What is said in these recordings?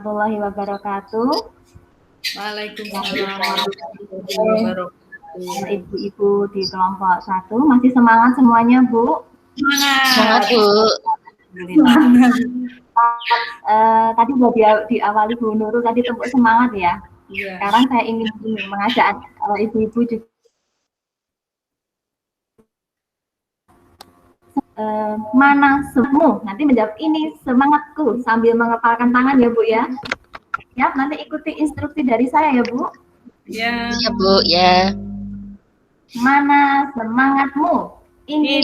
warahmatullahi wabarakatuh. Waalaikumsalam warahmatullahi wabarakatuh. Ibu-ibu di kelompok 1 masih semangat semuanya, Bu? Semangat, Bu. Tadi sudah diawali Bu Nurul tadi tepuk semangat ya. Iya. Sekarang saya ingin mengajak ibu-ibu juga mana semu, nanti menjawab ini semangatku sambil mengepalkan tangan ya Bu ya. Ya, nanti ikuti instruksi dari saya ya Bu. Ya. Ya Bu, ya. Mana semangatmu? Ini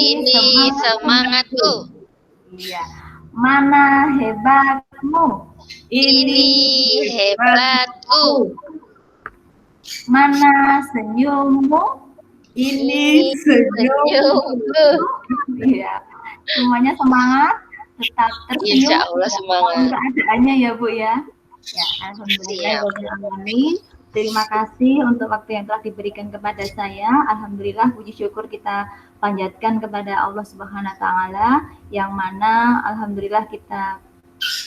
semangatku. Iya. Mana hebatmu? Ini hebatku. Mana senyummu? Ini senyumku. Iya. Semuanya semangat, tetap tersenyum. Insya Allah semangat. Keadaannya ya Bu ya. Ya, alhamdulillah. Terima kasih untuk waktu yang telah diberikan kepada saya. Alhamdulillah, puji syukur kita panjatkan kepada Allah Subhanahu wa taala yang mana alhamdulillah kita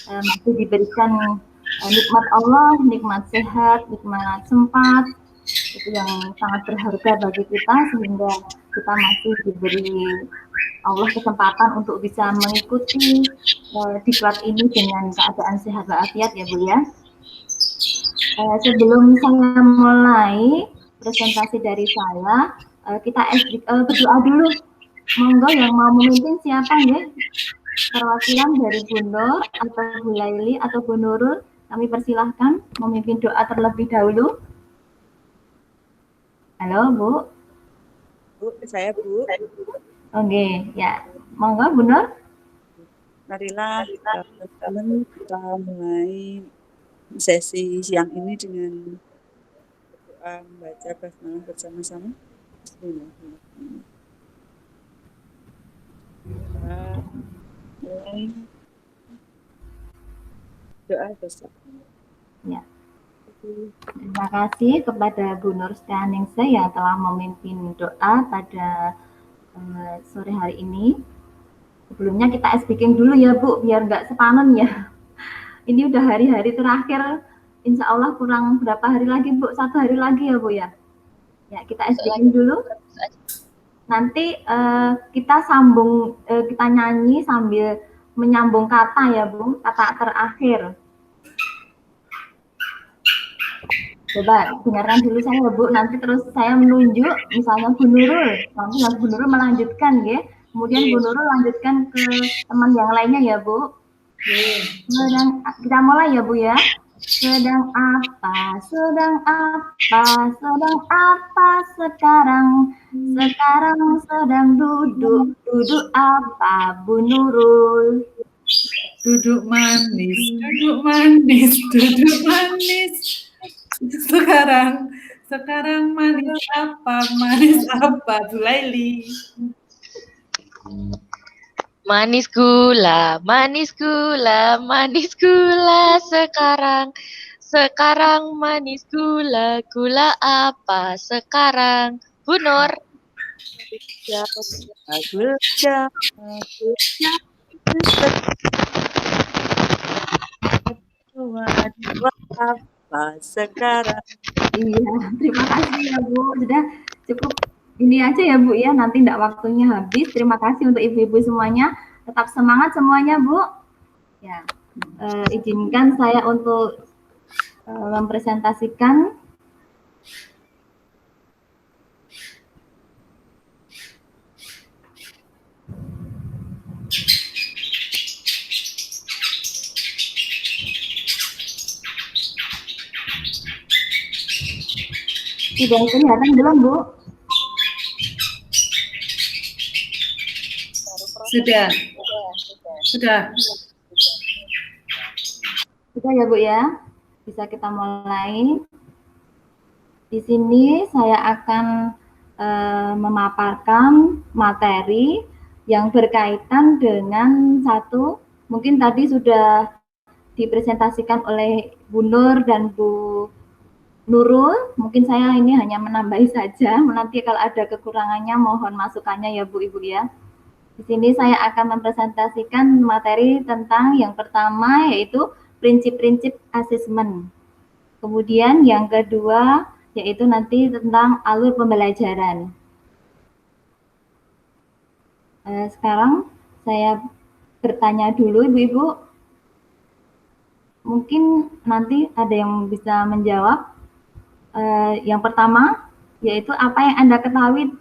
masih diberikan nikmat Allah, nikmat sehat, nikmat sempat. Itu yang sangat berharga bagi kita sehingga kita masih diberi Allah kesempatan untuk bisa mengikuti diklat ini dengan keadaan sehat walafiat ya Bu ya. Sebelum saya mulai presentasi dari saya, kita berdoa dulu. Monggo yang mau memimpin siapa ya? Perwakilan dari Bu Nur atau Bu Laili atau Bu Nurul, kami persilahkan memimpin doa terlebih dahulu. Halo Bu. Bu, saya Bu. Oke, ya. Monggo Bu Nur. Marilah teman-teman kita mulai sesi siang ini dengan doa membaca basmalah bersama-sama. Bismillahirrahmanirrahim. Doa bersama. Ya. Terima kasih kepada Bu Nur Stianingsih yang telah memimpin doa pada sore hari ini. Sebelumnya kita speaking dulu ya Bu, biar nggak sepanen ya. Ini udah hari-hari terakhir, insya Allah kurang berapa hari lagi Bu? 1 hari lagi ya Bu ya? Ya, kita speaking dulu. Nanti kita sambung, kita nyanyi sambil menyambung kata ya Bu, kata terakhir. Coba dengarkan dulu saya ya Bu, nanti terus saya menunjuk, misalnya Bu Nurul, nanti Bu Nurul melanjutkan ya, kemudian Bu Nurul lanjutkan ke teman yang lainnya ya Bu. Kita mulai ya Bu ya. Sedang apa sekarang sedang duduk apa Bu Nurul? Duduk manis. Sekarang manis apa Bu Laili? Manis gula sekarang manis gula apa sekarang? Bu Nur. Apa sekarang? Iya, terima kasih ya Bu. Sudah cukup ini aja ya Bu ya, nanti enggak waktunya habis. Terima kasih untuk ibu-ibu semuanya. Tetap semangat semuanya Bu. Ya, izinkan saya untuk mempresentasikan sudah kelihatan belum Bu? Sudah. Sudah ya Bu ya. Bisa kita mulai. Di sini saya akan memaparkan materi yang berkaitan dengan satu, mungkin tadi sudah dipresentasikan oleh Bu Nur dan Bu Nurul, mungkin saya ini hanya menambahi saja, nanti kalau ada kekurangannya mohon masukannya ya Bu Ibu ya. Di sini saya akan mempresentasikan materi tentang yang pertama yaitu prinsip-prinsip asesmen. Kemudian yang kedua yaitu nanti tentang alur pembelajaran. Sekarang saya bertanya dulu Ibu-Ibu, mungkin nanti ada yang bisa menjawab. Yang pertama yaitu apa yang Anda ketahui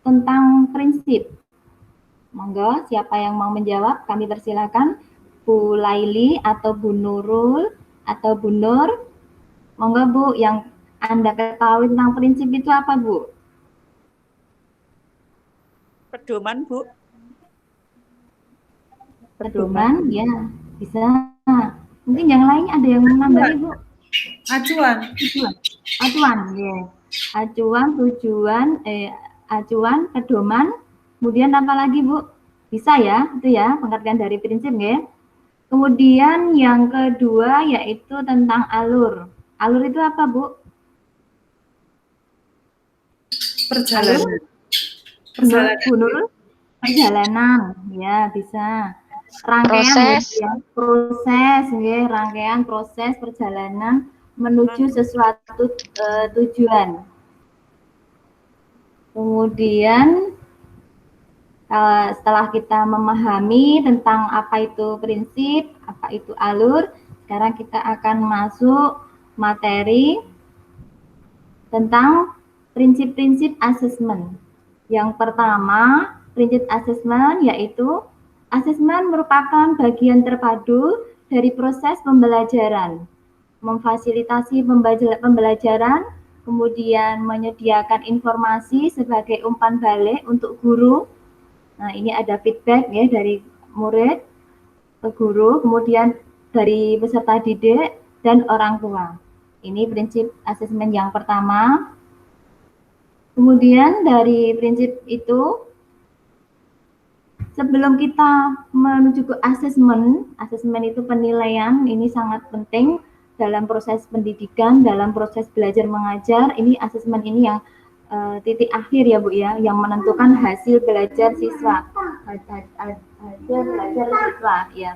tentang prinsip. Monggo, siapa yang mau menjawab? Kami persilakan. Bu Laili atau Bu Nurul atau Bu Nur. Monggo Bu, yang Anda ketahui tentang prinsip itu apa Bu? Pedoman, Bu. Pedoman, ya bisa. Mungkin yang lain ada yang menambahi Bu? Acuan. Acuan, ya. Acuan, tujuan, acuan, pedoman. Kemudian apa lagi Bu? Bisa ya, itu ya pengertian dari prinsip ya. Kemudian yang kedua yaitu tentang alur. Alur itu apa Bu? Perjalanan. Bu Nurul? Perjalanan, ya bisa. Rangkaian proses, ya, rangkaian proses perjalanan menuju sesuatu tujuan. Kemudian setelah kita memahami tentang apa itu prinsip, apa itu alur, sekarang kita akan masuk materi tentang prinsip-prinsip asesmen. Yang pertama, prinsip asesmen yaitu asesmen merupakan bagian terpadu dari proses pembelajaran, memfasilitasi pembelajaran, kemudian menyediakan informasi sebagai umpan balik untuk guru. Nah, ini ada feedback ya dari murid ke guru, kemudian dari peserta didik dan orang tua. Ini prinsip asesmen yang pertama. Kemudian dari prinsip itu, sebelum kita menuju ke asesmen itu penilaian, ini sangat penting dalam proses pendidikan, dalam proses belajar mengajar. Ini asesmen ini yang titik akhir ya Bu ya, yang menentukan hasil belajar siswa. Hasil belajar siswa ya.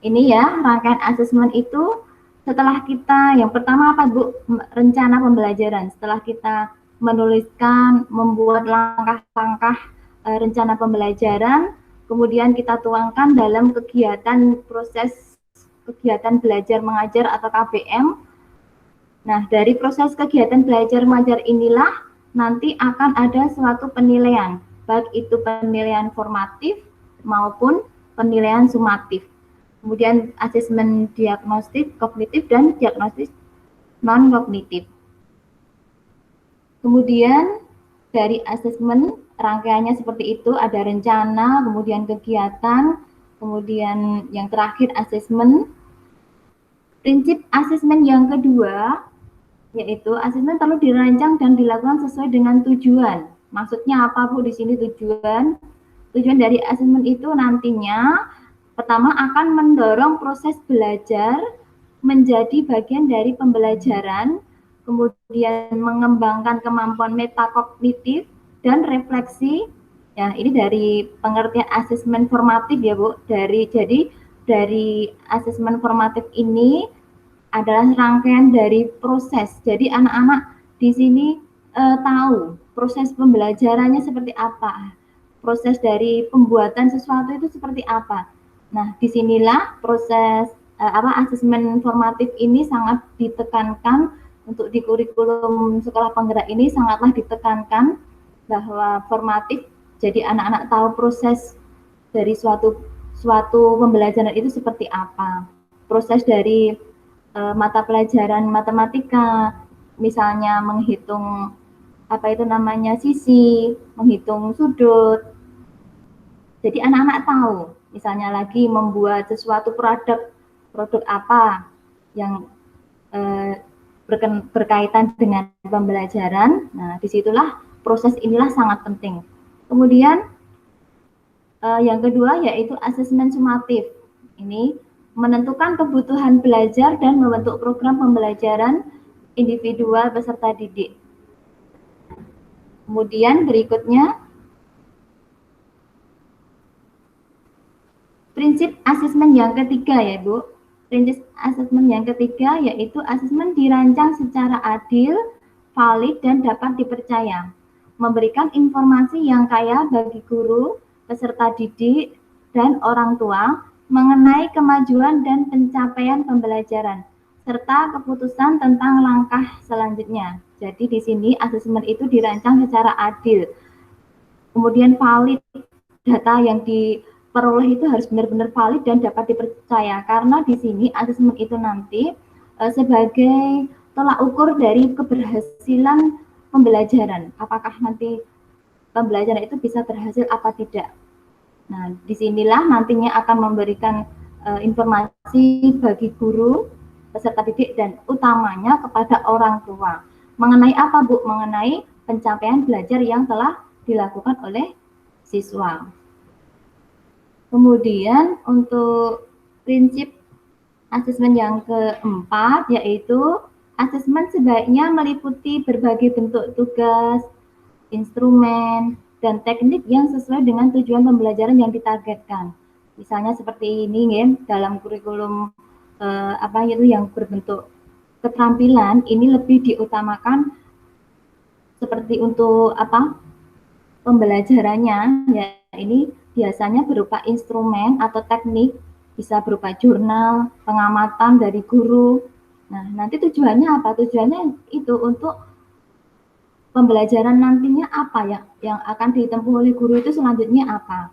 Ini ya rangkaian asesmen itu setelah kita yang pertama apa Bu? Rencana pembelajaran. Setelah kita menuliskan, membuat langkah-langkah rencana pembelajaran, kemudian kita tuangkan dalam kegiatan proses kegiatan belajar mengajar atau KBM. Nah, dari proses kegiatan belajar mengajar inilah nanti akan ada suatu penilaian, baik itu penilaian formatif maupun penilaian sumatif. Kemudian asesmen diagnostik, kognitif, dan diagnostik non-kognitif. Kemudian dari asesmen rangkaiannya seperti itu, ada rencana, kemudian kegiatan, kemudian yang terakhir asesmen. Prinsip asesmen yang kedua yaitu asesmen perlu dirancang dan dilakukan sesuai dengan tujuan. Maksudnya apa Bu di sini tujuan? Tujuan dari asesmen itu nantinya pertama akan mendorong proses belajar menjadi bagian dari pembelajaran, kemudian mengembangkan kemampuan metakognitif dan refleksi. Ya, ini dari pengertian asesmen formatif ya Bu. Jadi dari asesmen formatif ini adalah rangkaian dari proses. Jadi anak-anak di sini tahu proses pembelajarannya seperti apa, proses dari pembuatan sesuatu itu seperti apa. Nah, disinilah proses asesmen formatif ini sangat ditekankan untuk di kurikulum sekolah penggerak ini sangatlah ditekankan bahwa formatif. Jadi anak-anak tahu proses dari suatu pembelajaran itu seperti apa. Proses dari mata pelajaran matematika, misalnya menghitung sisi, menghitung sudut. Jadi anak-anak tahu, misalnya lagi membuat sesuatu produk apa yang berkaitan dengan pembelajaran. Nah, disitulah proses inilah sangat penting. Kemudian yang kedua yaitu asesmen sumatif. Ini menentukan kebutuhan belajar dan membentuk program pembelajaran individual peserta didik. Kemudian berikutnya, prinsip asesmen yang ketiga ya Bu. prinsip asesmen yang ketiga yaitu asesmen dirancang secara adil, valid, dan dapat dipercaya. Memberikan informasi yang kaya bagi guru, peserta didik, dan orang tua mengenai kemajuan dan pencapaian pembelajaran, serta keputusan tentang langkah selanjutnya. Jadi di sini asesmen itu dirancang secara adil. Kemudian valid, data yang diperoleh itu harus benar-benar valid dan dapat dipercaya, karena di sini asesmen itu nanti sebagai tolak ukur dari keberhasilan pembelajaran. Apakah nanti pembelajaran itu bisa berhasil apa tidak. Nah, disinilah nantinya akan memberikan informasi bagi guru, peserta didik, dan utamanya kepada orang tua. Mengenai apa, Bu? Mengenai pencapaian belajar yang telah dilakukan oleh siswa. Kemudian untuk prinsip asesmen yang keempat yaitu asesmen sebaiknya meliputi berbagai bentuk tugas, instrumen, dan teknik yang sesuai dengan tujuan pembelajaran yang ditargetkan. Misalnya seperti ini ya, dalam kurikulum yang berbentuk keterampilan ini lebih diutamakan seperti untuk pembelajarannya ya, ini biasanya berupa instrumen atau teknik, bisa berupa jurnal, pengamatan dari guru. Nah, nanti tujuannya apa? Tujuannya itu untuk pembelajaran nantinya apa ya yang akan ditempuh oleh guru itu selanjutnya apa.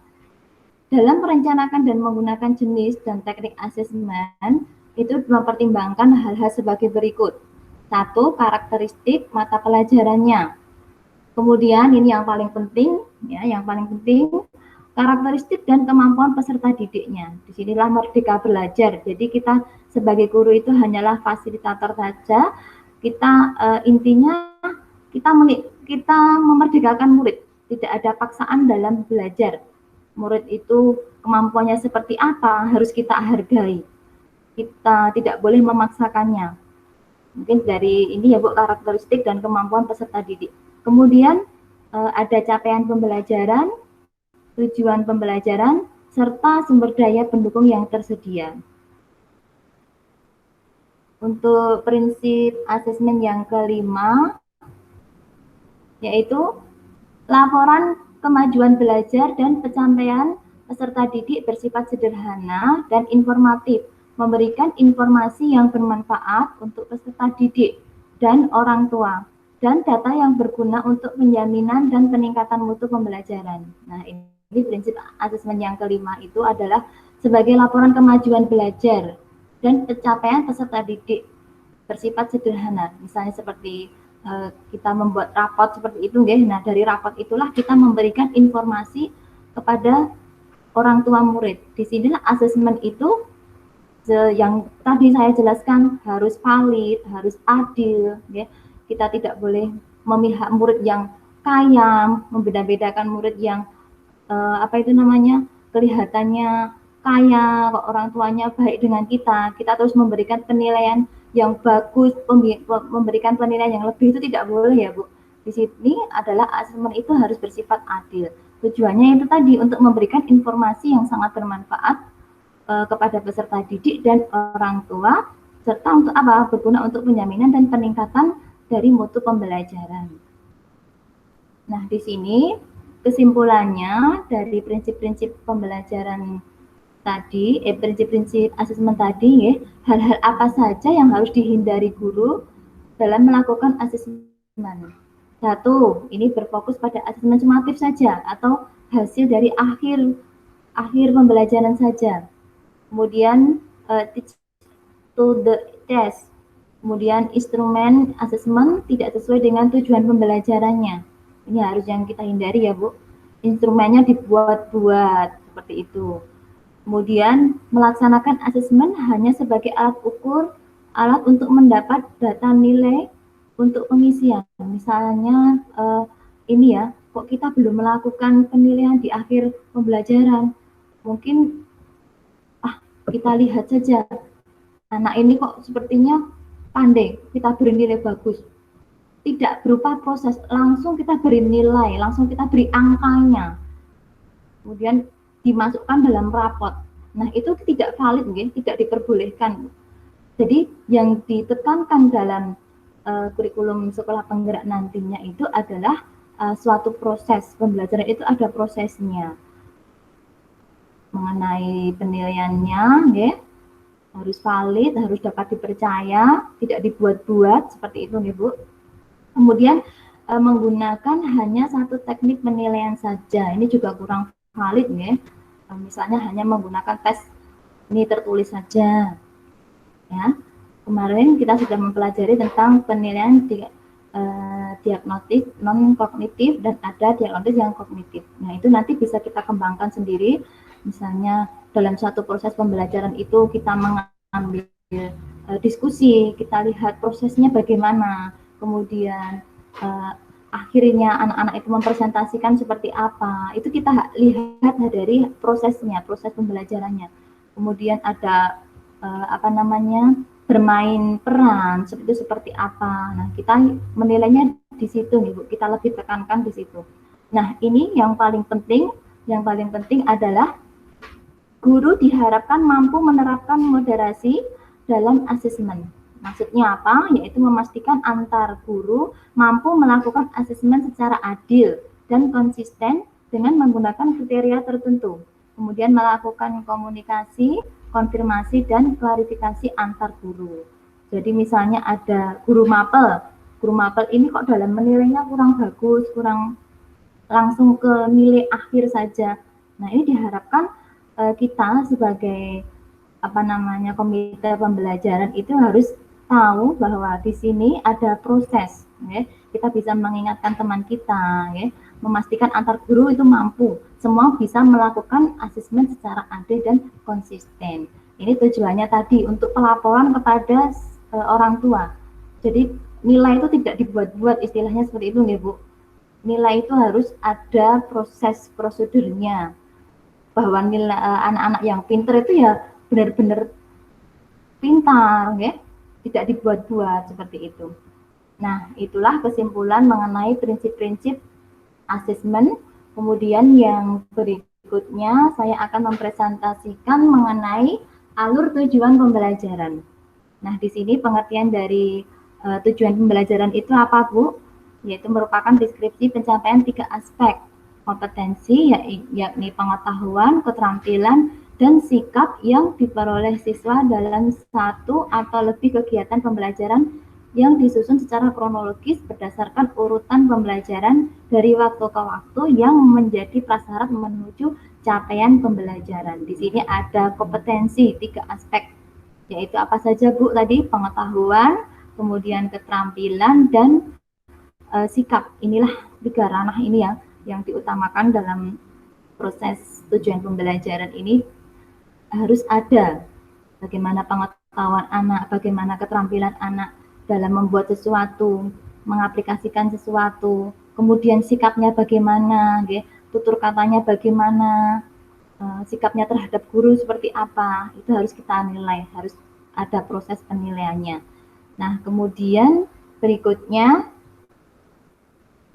Dalam merencanakan dan menggunakan jenis dan teknik asesmen itu mempertimbangkan hal-hal sebagai berikut. 1. Karakteristik mata pelajarannya. Kemudian ini yang paling penting, karakteristik dan kemampuan peserta didiknya. Disinilah merdeka belajar. Jadi kita sebagai guru itu hanyalah fasilitator saja. Kita intinya kita memerdekakan murid. Tidak ada paksaan dalam belajar. Murid itu kemampuannya seperti apa harus kita hargai. Kita tidak boleh memaksakannya. Mungkin dari ini ya Bu, karakteristik dan kemampuan peserta didik. Kemudian ada capaian pembelajaran, tujuan pembelajaran, serta sumber daya pendukung yang tersedia. Untuk prinsip asesmen yang kelima, yaitu laporan kemajuan belajar dan pencapaian peserta didik bersifat sederhana dan informatif, memberikan informasi yang bermanfaat untuk peserta didik dan orang tua, dan data yang berguna untuk penjaminan dan peningkatan mutu pembelajaran. Nah, ini prinsip asesmen yang kelima itu adalah sebagai laporan kemajuan belajar dan pencapaian peserta didik bersifat sederhana. Misalnya seperti kita membuat rapot seperti itu, nah dari rapot itulah kita memberikan informasi kepada orang tua murid. Di sinilah asesmen itu yang tadi saya jelaskan harus valid, harus adil, ya. Kita tidak boleh memihak murid yang kaya, membeda-bedakan murid yang kelihatannya kaya, kok orang tuanya baik dengan kita. Kita terus memberikan penilaian yang bagus, memberikan penilaian yang lebih, itu tidak boleh ya Bu. Di sini adalah asesmen itu harus bersifat adil. Tujuannya itu tadi untuk memberikan informasi yang sangat bermanfaat kepada peserta didik dan orang tua, serta untuk berguna untuk penjaminan dan peningkatan dari mutu pembelajaran. Nah, di sini kesimpulannya dari prinsip-prinsip pembelajaran tadi, prinsip-prinsip asesmen tadi, ya, hal-hal apa saja yang harus dihindari guru dalam melakukan asesmen. 1. Ini berfokus pada asesmen sumatif saja atau hasil dari akhir pembelajaran saja. Kemudian teach to the test. Kemudian instrumen asesmen tidak sesuai dengan tujuan pembelajarannya. Ini harus yang kita hindari ya Bu. Instrumennya dibuat-buat seperti itu. Kemudian melaksanakan asesmen hanya sebagai alat ukur, alat untuk mendapat data nilai untuk pengisian. Misalnya kok kita belum melakukan penilaian di akhir pembelajaran. Mungkin kita lihat saja, anak ini kok sepertinya pandai, kita beri nilai bagus. Tidak berupa proses, langsung kita beri nilai, langsung kita beri angkanya. Kemudian dimasukkan dalam rapot. Nah, itu tidak valid, tidak diperbolehkan. Jadi yang ditekankan dalam kurikulum sekolah penggerak nantinya itu adalah suatu proses pembelajaran, itu ada prosesnya mengenai penilaiannya, harus valid, harus dapat dipercaya, tidak dibuat-buat seperti itu nih Bu. Kemudian menggunakan hanya satu teknik penilaian saja, ini juga kurang valid ya. Misalnya hanya menggunakan tes ini tertulis saja. Ya, kemarin kita sudah mempelajari tentang penilaian diagnostik non kognitif dan ada diagnostik yang kognitif. Nah, itu nanti bisa kita kembangkan sendiri. Misalnya dalam satu proses pembelajaran itu kita mengambil diskusi, kita lihat prosesnya bagaimana, kemudian akhirnya anak-anak itu mempresentasikan seperti apa, itu kita lihat dari prosesnya, proses pembelajarannya. Kemudian ada bermain peran seperti apa. Nah, kita menilainya di situ nih Bu, kita lebih tekankan di situ. Nah, ini yang paling penting adalah guru diharapkan mampu menerapkan moderasi dalam asesmen. Maksudnya apa? Yaitu memastikan antar guru mampu melakukan asesmen secara adil dan konsisten dengan menggunakan kriteria tertentu. Kemudian melakukan komunikasi, konfirmasi, dan klarifikasi antar guru. Jadi misalnya ada guru mapel ini kok dalam menilainya kurang bagus, kurang langsung ke nilai akhir saja. Nah, ini diharapkan kita sebagai komite pembelajaran itu harus tahu bahwa di sini ada proses, ya. Kita bisa mengingatkan teman kita, ya, memastikan antar guru itu mampu, semua bisa melakukan asesmen secara adil dan konsisten. Ini tujuannya tadi untuk pelaporan kepada orang tua. Jadi nilai itu tidak dibuat-buat, istilahnya seperti itu, ya Bu. Nilai itu harus ada proses prosedurnya. Bahwa nilai anak-anak yang pintar itu ya benar-benar pintar, ya. Tidak dibuat-buat seperti itu. Nah, itulah kesimpulan mengenai prinsip-prinsip asesmen. Kemudian yang berikutnya saya akan mempresentasikan mengenai alur tujuan pembelajaran. Nah, di sini pengertian dari tujuan pembelajaran itu apa, Bu? Yaitu merupakan deskripsi pencapaian 3 aspek kompetensi, yakni pengetahuan, keterampilan, dan sikap yang diperoleh siswa dalam satu atau lebih kegiatan pembelajaran yang disusun secara kronologis berdasarkan urutan pembelajaran dari waktu ke waktu yang menjadi prasyarat menuju capaian pembelajaran. Di sini ada kompetensi 3 aspek, yaitu apa saja Bu tadi? Pengetahuan, kemudian keterampilan, dan sikap. Inilah 3 ranah ini yang diutamakan dalam proses tujuan pembelajaran ini. Harus ada bagaimana pengetahuan anak, bagaimana keterampilan anak dalam membuat sesuatu, mengaplikasikan sesuatu, kemudian sikapnya bagaimana, tutur katanya bagaimana, sikapnya terhadap guru seperti apa, itu harus kita nilai, harus ada proses penilaiannya. Nah, kemudian berikutnya,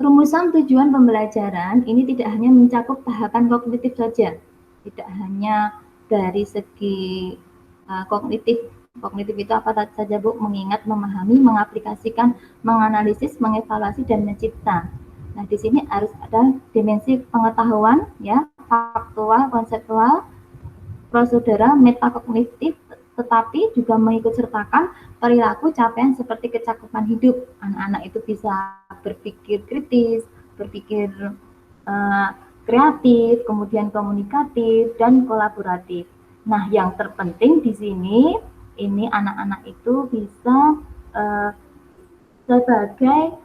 rumusan tujuan pembelajaran ini tidak hanya mencakup tahapan kognitif saja, tidak hanya dari segi kognitif. Kognitif itu apa saja Bu? Mengingat, memahami, mengaplikasikan, menganalisis, mengevaluasi, dan mencipta. Nah, di sini harus ada dimensi pengetahuan, ya, faktual, konseptual, prosedural, metakognitif, tetapi juga mengikut sertakan perilaku capaian seperti kecakupan hidup. Anak-anak itu bisa berpikir kritis, berpikir kreatif, kemudian komunikatif, dan kolaboratif. Nah, yang terpenting di sini, ini anak-anak itu bisa sebagai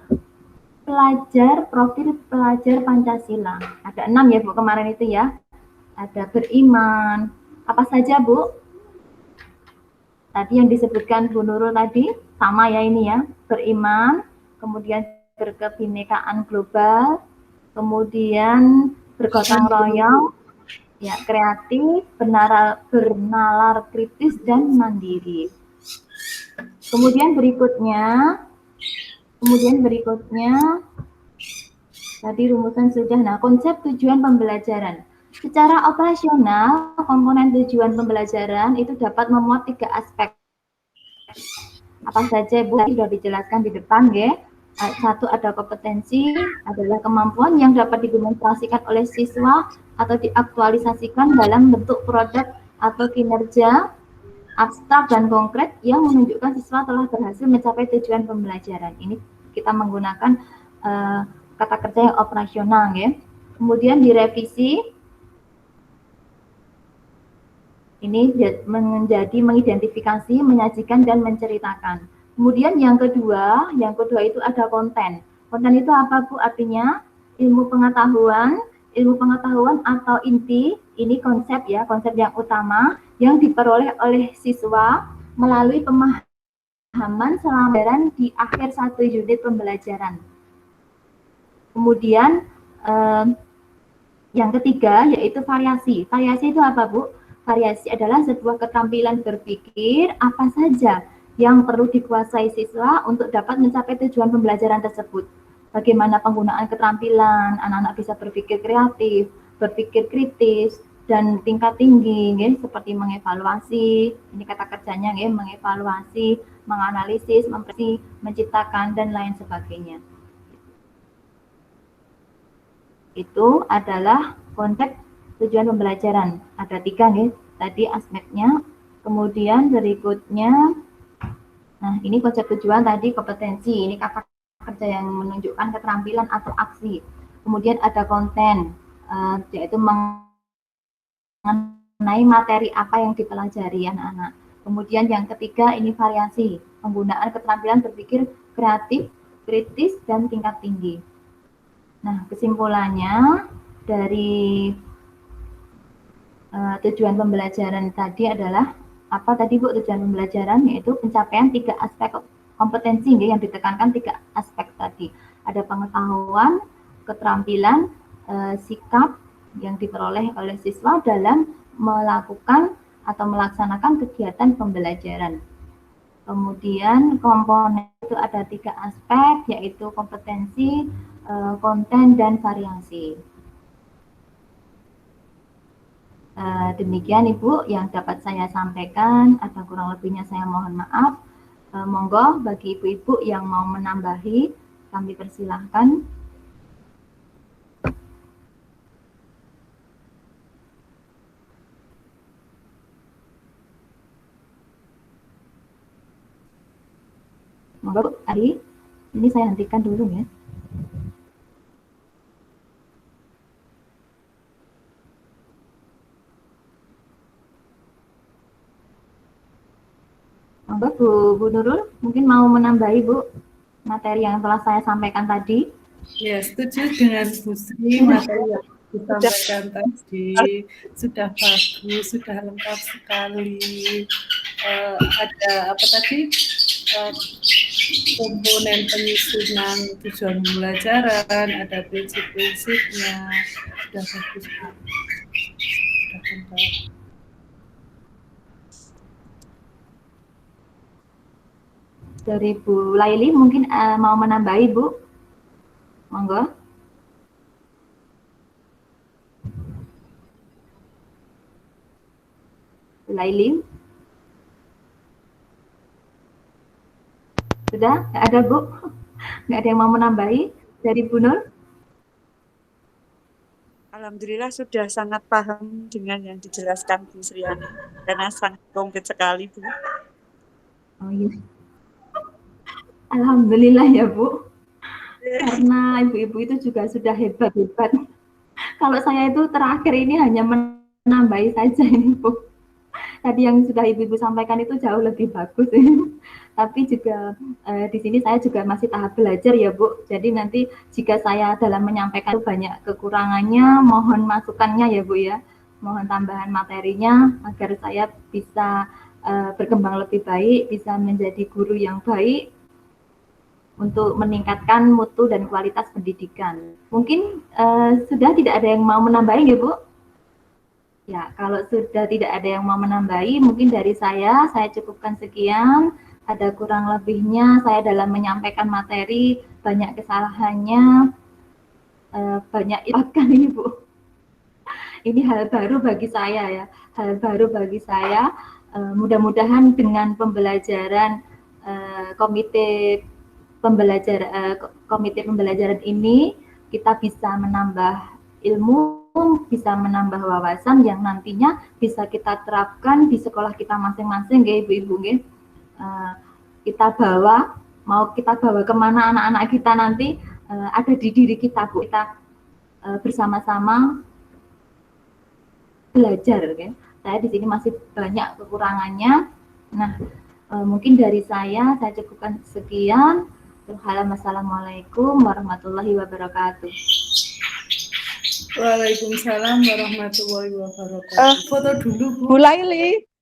profil pelajar Pancasila. Ada 6 ya Bu, kemarin itu ya. Ada beriman, apa saja Bu? Tadi yang disebutkan Bu Nurul tadi, sama ya ini ya, beriman, kemudian berkebinekaan global, kemudian bergotong royong, ya, kreatif, bernalar kritis, dan mandiri. Kemudian berikutnya tadi rumusan sudah. Nah, konsep tujuan pembelajaran. Secara operasional, komponen tujuan pembelajaran itu dapat memuat 3 aspek. Apa saja Bu sudah dijelaskan di depan ya. Satu ada kompetensi, adalah kemampuan yang dapat didemonstrasikan oleh siswa atau diaktualisasikan dalam bentuk produk atau kinerja abstrak dan konkret yang menunjukkan siswa telah berhasil mencapai tujuan pembelajaran. Ini kita menggunakan kata kerja yang operasional ya. Kemudian direvisi. Ini menjadi mengidentifikasi, menyajikan, dan menceritakan. Kemudian yang kedua itu ada konten. Konten itu apa Bu? Artinya ilmu pengetahuan atau inti, ini konsep ya, konsep yang utama yang diperoleh oleh siswa melalui pemahaman selama di akhir 1 unit pembelajaran. Kemudian yang ketiga yaitu variasi. Variasi itu apa Bu? Variasi adalah sebuah keterampilan berpikir apa saja yang perlu dikuasai siswa untuk dapat mencapai tujuan pembelajaran tersebut. Bagaimana penggunaan keterampilan, anak-anak bisa berpikir kreatif, berpikir kritis, dan tingkat tinggi, ya, seperti mengevaluasi, ini kata kerjanya, ya, mengevaluasi, menganalisis, mempersi, menciptakan, dan lain sebagainya. Itu adalah konteks tujuan pembelajaran. Ada 3 nih tadi aspeknya. Kemudian berikutnya, nah ini konsep tujuan tadi kompetensi. Ini kata kerja yang menunjukkan keterampilan atau aksi. Kemudian ada konten, yaitu mengenai materi apa yang dipelajari anak-anak. Kemudian yang ketiga ini variasi, penggunaan keterampilan berpikir kreatif, kritis, dan tingkat tinggi. Nah kesimpulannya dari tujuan pembelajaran tadi adalah apa tadi Bu? Tujuan pembelajaran yaitu pencapaian 3 aspek kompetensi yang ditekankan 3 aspek tadi. Ada pengetahuan, keterampilan, sikap yang diperoleh oleh siswa dalam melakukan atau melaksanakan kegiatan pembelajaran. Kemudian komponen itu ada 3 aspek yaitu kompetensi, konten, dan variasi. Demikian Ibu yang dapat saya sampaikan, ada kurang lebihnya saya mohon maaf. Monggo bagi ibu-ibu yang mau menambahi, kami persilahkan. Monggo Bu Ari, ini saya hentikan dulu ya. Bu Nurul, mungkin mau menambahi Bu materi yang telah saya sampaikan tadi. Ya, setuju dengan Bu Sri, materi yang disampaikan tadi sudah bagus, sudah lengkap sekali. Ada apa tadi? Komponen penyusunan tujuan pembelajaran, ada prinsip-prinsipnya, sudah bagus. Sudah lengkap. Dari Bu Laili mungkin mau menambahi Bu, monggo. Bu Laili, sudah nggak ada Bu, nggak ada yang mau menambahi dari Bu Nur? Alhamdulillah sudah sangat paham dengan yang dijelaskan Bu Sriani karena sangat konkret sekali Bu. Oh iya. Alhamdulillah ya Bu, karena ibu-ibu itu juga sudah hebat-hebat. Kalau saya itu terakhir ini hanya menambahi saja ini Bu. Tadi yang sudah ibu-ibu sampaikan itu jauh lebih bagus. Tapi juga di sini saya juga masih tahap belajar ya Bu. Jadi nanti jika saya dalam menyampaikan itu banyak kekurangannya, mohon masukannya ya Bu ya. Mohon tambahan materinya agar saya bisa berkembang lebih baik, bisa menjadi guru yang baik, untuk meningkatkan mutu dan kualitas pendidikan. Mungkin sudah tidak ada yang mau menambahi ya Bu? Ya, kalau sudah tidak ada yang mau menambahi, mungkin dari saya cukupkan sekian. Ada kurang lebihnya saya dalam menyampaikan materi, banyak kesalahannya, banyak ilahkan ini Bu. Ini hal baru bagi saya ya, hal baru bagi saya. Mudah-mudahan dengan pembelajaran komite pembelajaran ini kita bisa menambah ilmu, bisa menambah wawasan yang nantinya bisa kita terapkan di sekolah kita masing-masing, ya ibu-ibu. Kita kita bawa kemana anak-anak kita nanti ada di diri kita, Bu. Kita bersama-sama belajar, ya. Saya di sini masih banyak kekurangannya. Nah, mungkin dari saya cukupkan sekian. Assalamualaikum warahmatullahi wabarakatuh. Waalaikumsalam warahmatullahi wabarakatuh. Foto dulu, Bu.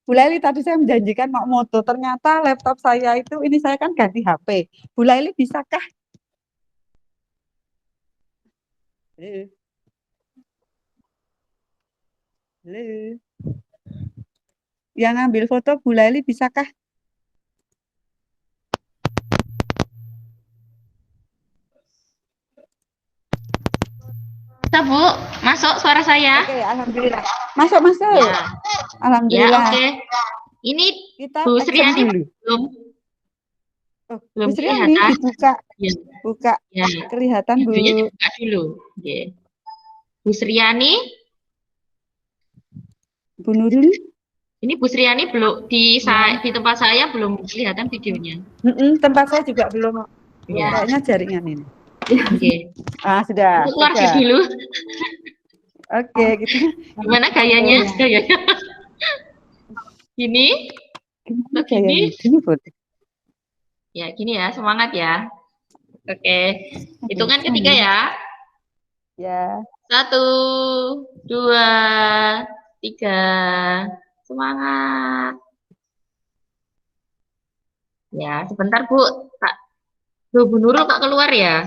Bu Laili tadi saya menjanjikan mau moto, ternyata laptop saya itu, ini saya kan ganti HP. Bu Laili bisakah? Halo. Yang ambil foto Bu Laili bisakah? Bisa, Bu? Masuk suara saya? Oke, alhamdulillah. Masuk. Ya. Alhamdulillah. Ya, oke. Ini Kita Bu action Sriani dulu. belum Bu Sriani kelihatan. dibuka. Ya. Buka. Ya. Kelihatan, Bu. Videonya dibuka dulu. Oke. Bu Sriani, Bu Nurul. ini Bu Sriani belum di tempat saya belum kelihatan videonya. Tempat saya juga belum. Ya. Kayaknya jaringan ini. Oke. Sudah. Keluar Sudah. dulu. Oke, gitu. Gimana gayanya? Gini? Gimana Gini? gayanya? Gini, Bu. Ya, gini ya, semangat ya. Oke. Hitungan ketiga ya. Ya. 1, 2, 3. Semangat. Ya, sebentar Bu. Bu Nurul kok keluar ya?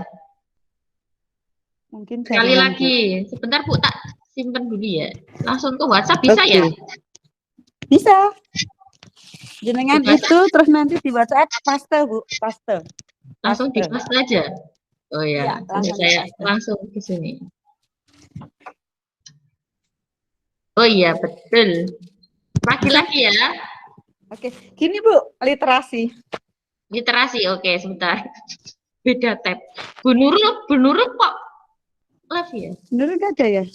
Mungkin Sekali jaringan, lagi. Sebentar Bu, tak simpen dulu ya. Langsung ke WhatsApp bisa ya? Bisa. Jenengan Di itu terus nanti di WhatsApp paste, Bu. Paste. Langsung di post aja. Oh ya, Iya, langsung saya di-paste. langsung ke sini. Oh iya, betul. Lagi-lagi ya. Oke. Gini, Bu, literasi. Literasi, oke, sebentar. Beda tab. Bu Nurul kok live ya? Bener nggak ada ya?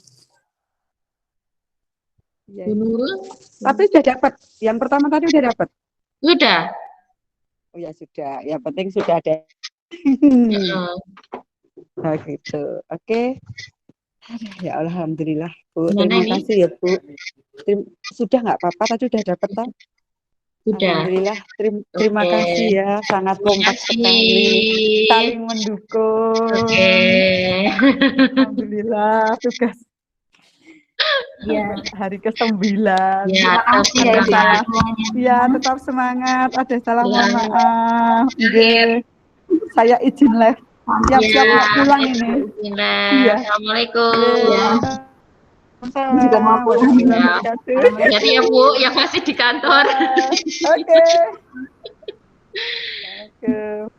Ya. Bu Nurul Tapi sudah dapat. Yang pertama tadi udah dapat. sudah. Oh ya sudah. Yang penting sudah ada. Nah, gitu. Oke. Aduh, ya alhamdulillah, Bu. Gimana Terima ini? kasih ya, Bu. Sudah nggak apa-apa, tadi udah dapat toh? Sudah. Alhamdulillah. Terima Oke. kasih ya, sangat kompak sekali. Saling mendukung. Oke. Alhamdulillah, tugas Ya, hari ke-9. Ya, terima kasih ya, Ada Ibu. salah. Semuanya. Ya, tetap semangat. Ada salah mohon Ya. maaf. Nggih. Saya izin live. Siap-siap Ya. mau pulang ini. Bismillah. Iya. Assalamualaikum. Ya. Salam. Juga mau pulang. Jadi ya Bu, yang masih di kantor. Oke. Oke.